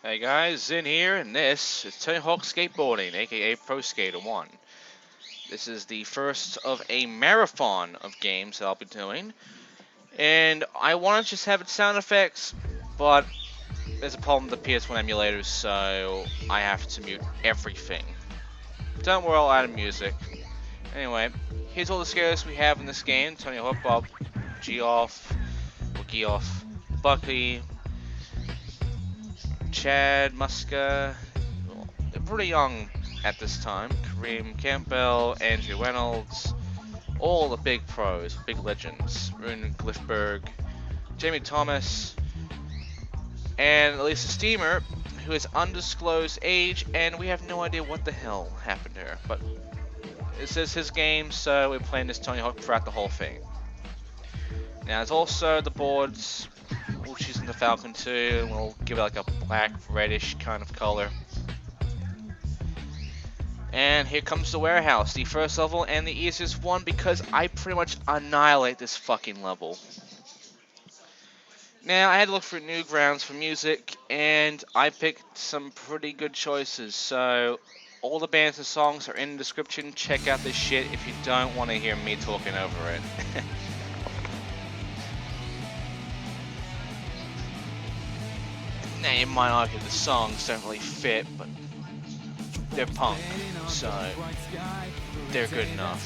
Hey guys, Zin here, and this is Tony Hawk Skateboarding, aka Pro Skater 1. This is the first of a marathon of games that I'll be doing, and I want to just have its sound effects, but there's a problem with the PS1 emulators, so I have to mute everything. Don't worry, I'll add music. Anyway, here's all the skaters we have in this game: Tony Hawk, Bob, Geoff, Bucky, Chad, Muska. Well, they're pretty young at this time. Kareem Campbell, Andrew Reynolds, all the big pros, big legends. Rune Glifberg, Jamie Thomas, and Elisa Steamer, who is undisclosed age, and we have no idea what the hell happened to her. But this is his game, so we're playing this Tony Hawk throughout the whole thing. Now, there's also the boards. We'll choose the Falcon 2, and we'll give it like a black, reddish kind of color. And here comes the warehouse, the first level and the easiest one, because I pretty much annihilate this fucking level. Now, I had to look for new grounds for music, and I picked some pretty good choices, so all the bands and songs are in the description. Check out this shit if you don't want to hear me talking over it. Now, you might argue the songs don't really fit, but they're punk, so they're good enough.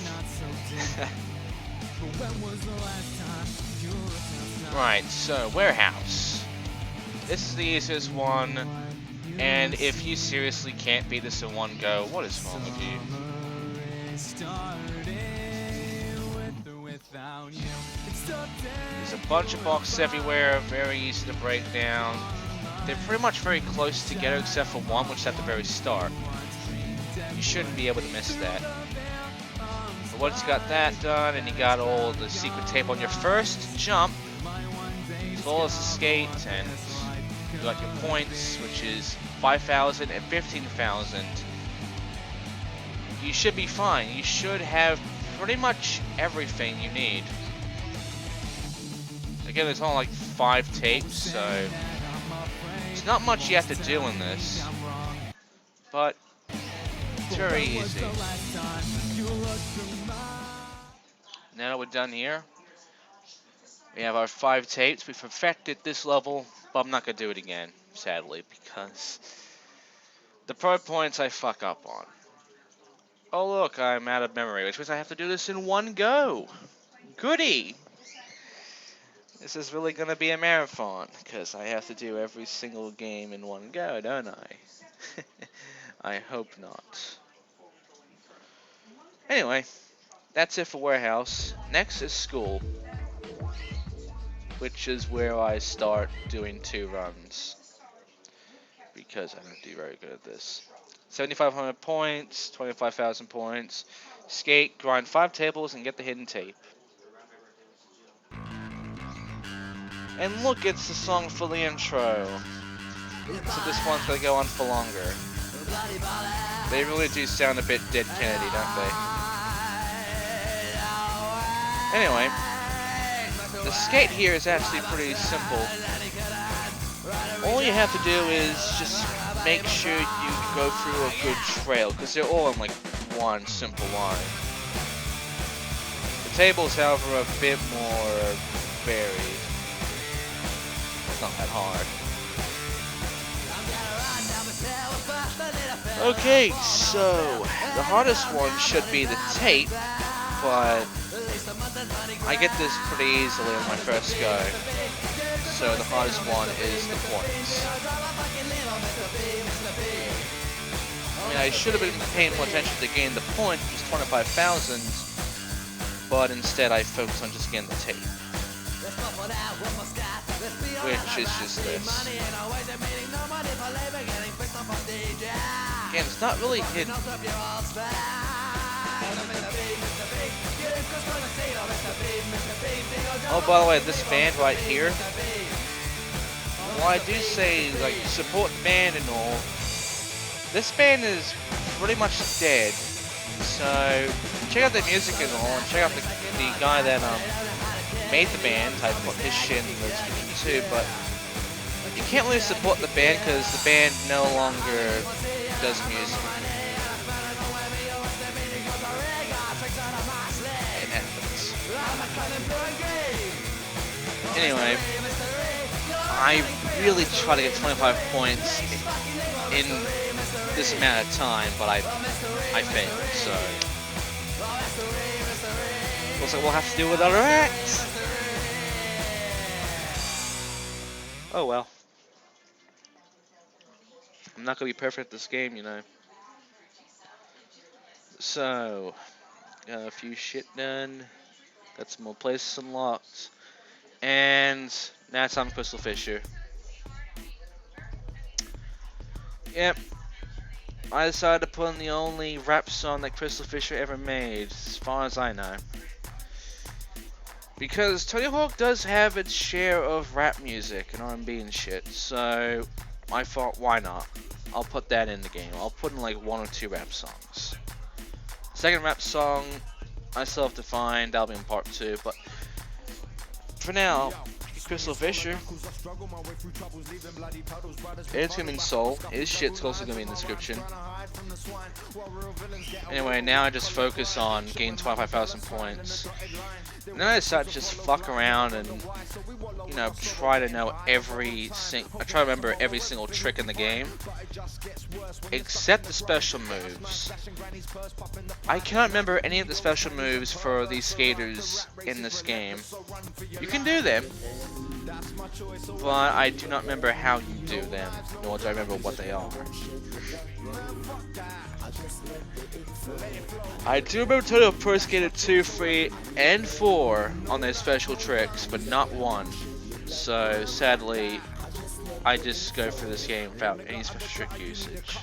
Right, so warehouse. This is the easiest one, and if you seriously can't beat this in one go, what is wrong with you? There's a bunch of boxes everywhere, very easy to break down. They're pretty much very close together except for one, which is at the very start. You shouldn't be able to miss that. But once you got that done, and you got all the secret tape on your first jump, as well as the skate, and you got your points, which is 5,000 and 15,000, you should be fine. You should have pretty much everything you need. Again, there's only like 5 tapes, so there's not much you have to do in this, but it's very easy. Now that we're done here, we have our 5 tapes. We've perfected this level, but I'm not going to do it again, sadly, because the pro points I fuck up on. Oh look, I'm out of memory, which means I have to do this in one go. Goody! This is really going to be a marathon, because I have to do every single game in one go, don't I? I hope not. Anyway, that's it for warehouse. Next is school, which is where I start doing 2 runs, because I don't do very good at this. 7,500 points, 25,000 points. Skate, grind 5 tables, and get the hidden tape. And look, it's the song for the intro. So this one's gonna go on for longer. They really do sound a bit Dead Kennedy, don't they? Anyway, the skate here is actually pretty simple. All you have to do is just make sure you go through a good trail, because they're all in like one simple line. The tables, however, are a bit more varied. It's not that hard. Okay, so the hardest one should be the tape, but I get this pretty easily on my first go. So the hardest one is the points. I mean, I should have been paying more attention to gain the point, which is 25,000, but instead I focused on just getting the tape, which is just this. Again, it's not really hidden. Oh, by the way, this band right here, while I do say, like, support the band and all, this band is pretty much dead. So, check out the music and all, and check out the guy that made the band. I put his shit in the description too, but you can't really support the band because the band no longer does music. It happens. Anyway, I really try to get 25 points in this amount of time, but I failed, so looks like we'll have to do another act. Oh well. I'm not gonna be perfect at this game, you know. So, got a few shit done. Got some more places unlocked. And now it's time for Crystal Fisher. Yep. I decided to put in the only rap song that Crystal Fisher ever made, as far as I know. Because Tony Hawk does have its share of rap music and R&B and shit, so I thought, why not? I'll put that in the game. I'll put in like 1 or 2 rap songs. Second rap song, I still have to find, that'll be in part 2, but for now, Crystal Fisher. It's gonna be in Soul. His shit's also gonna be in the description. Anyway, now I just focus on getting 25,000 points. And then I decided to just fuck around and, you know, try to know I try to remember every single trick in the game, except the special moves. I cannot remember any of the special moves for these skaters in this game. You can do them, but I do not remember how you do them, nor do I remember what they are. I do remember Tony Hawk Pro Skater 2, 3, and 4 on their special tricks, but not 1. So, sadly, I just go through this game without any special trick usage.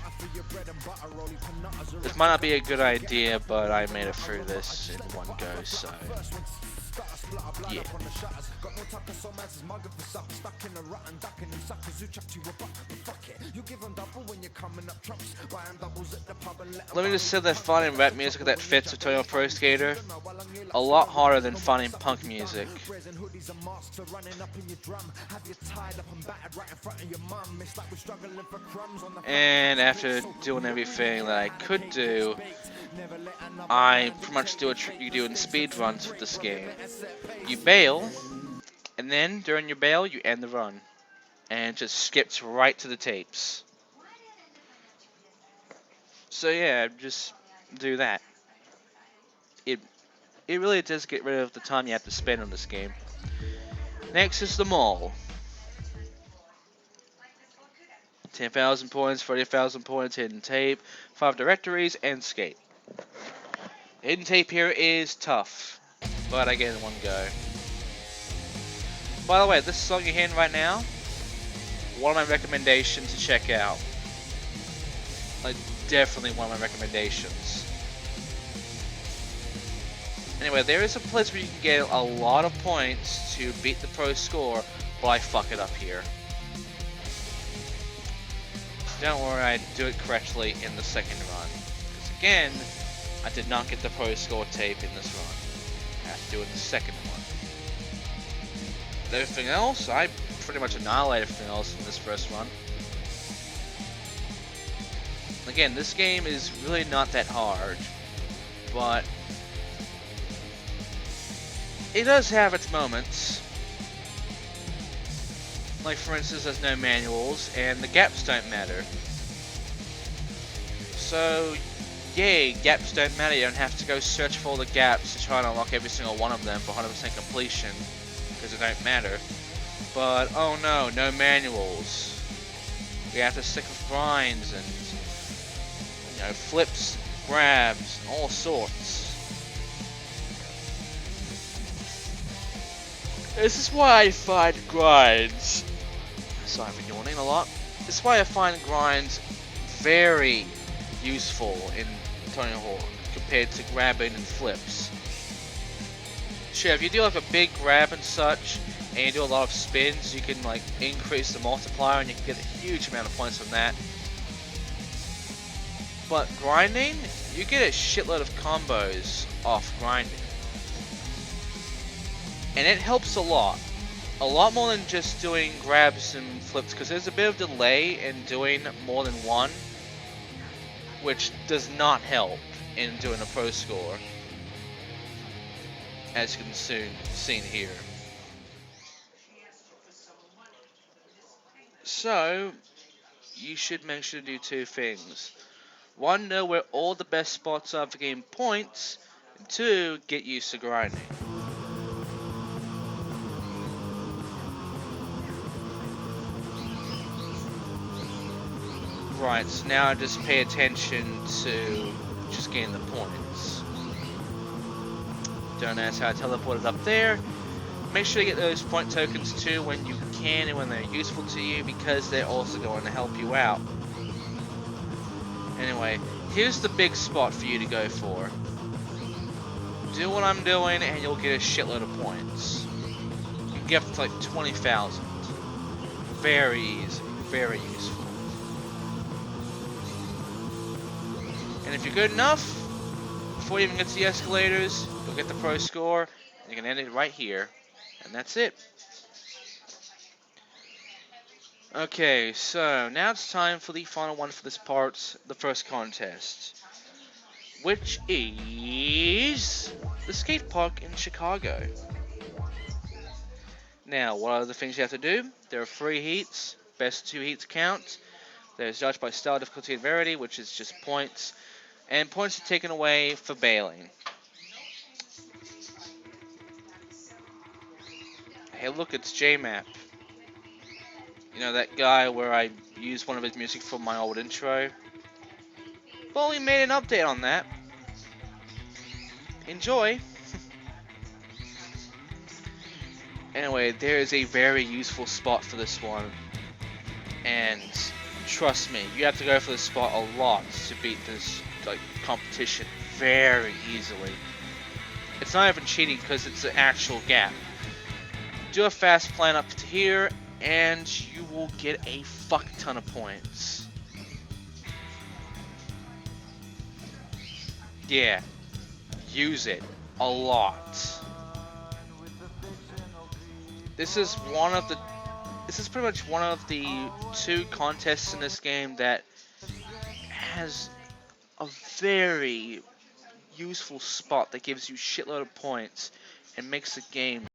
This might not be a good idea, but I made it through this in one go, so yeah. Let me just say that finding rap music that fits with Tony Hawk Pro Skater a lot harder than finding punk music. And after doing everything that I could do, I pretty much do a trick you do in speedruns with this game. You bail, and then during your bail, you end the run. And it just skips right to the tapes. So yeah, just do that. It really does get rid of the time you have to spend on this game. Next is the mall. 10,000 points, 30,000 points, hidden tape, 5 directories, and skate. Hidden tape here is tough, but I get it in one go. By the way, this song you're hearing right now, one of my recommendations to check out. Like, definitely one of my recommendations. Anyway, there is a place where you can get a lot of points to beat the pro score, but I fuck it up here. Don't worry, I do it correctly in the second run. Because again, I did not get the pro score tape in this run. I have to do it in the second one. everything else, I pretty much annihilate everything else in this first run. Again, this game is really not that hard, but it does have its moments. Like, for instance, there's no manuals, and the gaps don't matter. So, yay, gaps don't matter. You don't have to go search for all the gaps to try and unlock every single one of them for 100% completion, because it don't matter. But, oh no, no manuals. We have to stick with grinds and, you know, flips, grabs, all sorts. This is why I find grinds. Sorry for yawning a lot. This is why I find grinds very useful in Tony Hawk compared to grabbing and flips. Sure, if you do like a big grab and such, and you do a lot of spins, you can like increase the multiplier and you can get a huge amount of points from that. But grinding, you get a shitload of combos off grinding. And it helps a lot more than just doing grabs and flips, because there's a bit of delay in doing more than one, which does not help in doing a pro score, as you can see here. So, you should make sure to do two things. One, know where all the best spots are for getting points, and two, get used to grinding. Right, so now just pay attention to just getting the points. Don't ask how I teleported up there. Make sure you get those point tokens too when you can and when they're useful to you, because they're also going to help you out. Anyway, here's the big spot for you to go for. Do what I'm doing and you'll get a shitload of points. You can get up to like 20,000. Very easy, very useful. And if you're good enough, before you even get to the escalators, you'll get the pro score, and you can end it right here. And that's it. Okay, so now it's time for the final one for this part, the first contest, which is the skate park in Chicago. Now, what are the things you have to do? There are 3 heats, best 2 heats count. There's judged by style, difficulty, and rarity, which is just points, and points are taken away for bailing. Hey look, it's JMap. You know, that guy where I used one of his music for my old intro? Well, we made an update on that. Enjoy! Anyway, there is a very useful spot for this one. And trust me, you have to go for this spot a lot to beat this like competition very easily. It's not even cheating because it's an actual gap. Do a fast plan up to here and you will get a fuck ton of points. Yeah, use it a lot. This is pretty much one of the 2 contests in this game that has a very useful spot that gives you shitload of points and makes the game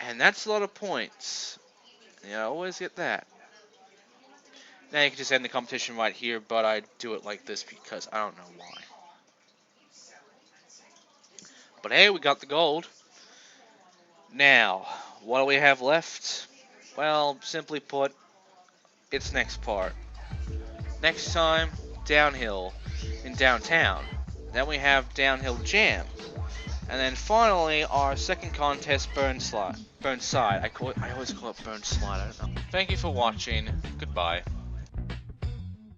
And that's a lot of points. Yeah, I always get that. Now you can just end the competition right here, but I do it like this because I don't know why. But hey, we got the gold. Now, what do we have left? Well, simply put, it's next part. Next time, downhill in downtown. Then we have downhill jam. And then finally, our second contest, burn slide. I always call it burn slide, I don't know. Thank you for watching. Goodbye.